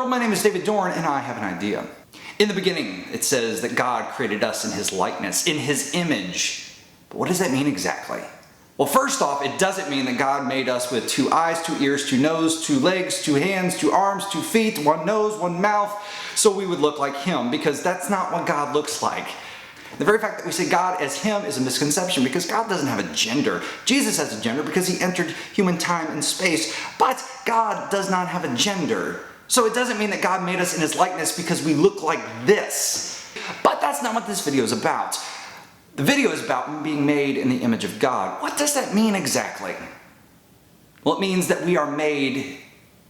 world, my name is David Dorn and I have an idea. In the beginning, it says that God created us in His likeness, in His image. But what does that mean exactly? Well, first off, it doesn't mean that God made us with 2 eyes, 2 ears, 2 noses, 2 legs, 2 hands, 2 arms, 2 feet, 1 nose, 1 mouth, so we would look like Him, because that's not what God looks like. The very fact that we say God as Him is a misconception, because God doesn't have a gender. Jesus has a gender because He entered human time and space, but God does not have a gender. So it doesn't mean that God made us in His likeness because we look like this. But that's not what this video is about. The video is about being made in the image of God. What does that mean exactly? Well, it means that we are made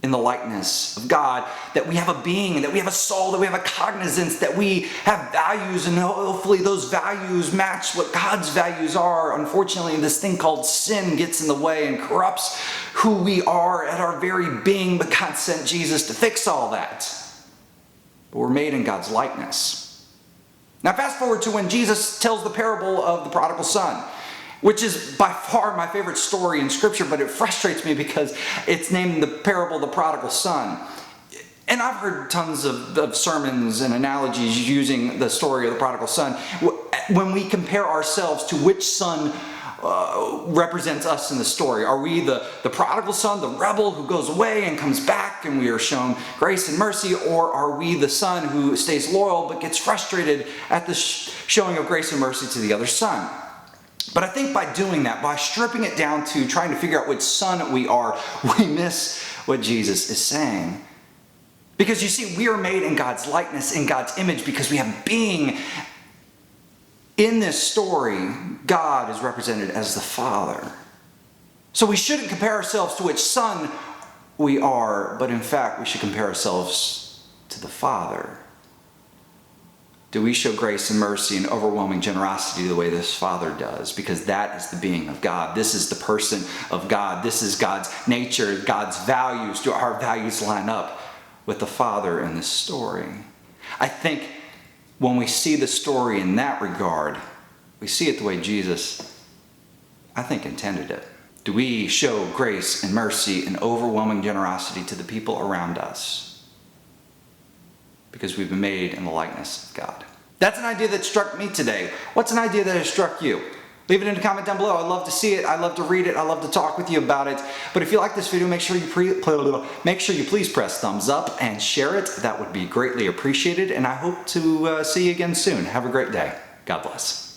in the likeness of God, that we have a being, that we have a soul, that we have a cognizance, that we have values, and hopefully those values match what God's values are. Unfortunately, this thing called sin gets in the way and corrupts who we are at our very being, but God sent Jesus to fix all that. But we're made in God's likeness. Now fast forward to when Jesus tells the parable of the prodigal son, which is by far my favorite story in Scripture, but it frustrates me because it's named the parable of the prodigal son. And I've heard tons of sermons and analogies using the story of the prodigal son when we compare ourselves to which son represents us in the story. Are we the prodigal son, the rebel who goes away and comes back and we are shown grace and mercy, or are we the son who stays loyal but gets frustrated at the showing of grace and mercy to the other son? But I think by doing that, by stripping it down to trying to figure out which son we are, we miss what Jesus is saying. Because you see, we are made in God's likeness, in God's image, because we have being. In this story, God is represented as the Father. So we shouldn't compare ourselves to which son we are, but in fact, we should compare ourselves to the Father. Do we show grace and mercy and overwhelming generosity the way this Father does? Because that is the being of God. This is the person of God. This is God's nature, God's values. Do our values line up with the Father in this story? I think when we see the story in that regard, we see it the way Jesus, I think, intended it. Do we show grace and mercy and overwhelming generosity to the people around us? Because we've been made in the likeness of God. That's an idea that struck me today. What's an idea that has struck you? Leave it in a comment down below. I'd love to see it. I'd love to read it. I'd love to talk with you about it. But if you like this video, make sure you please press thumbs up and share it. That would be greatly appreciated. And I hope to see you again soon. Have a great day. God bless.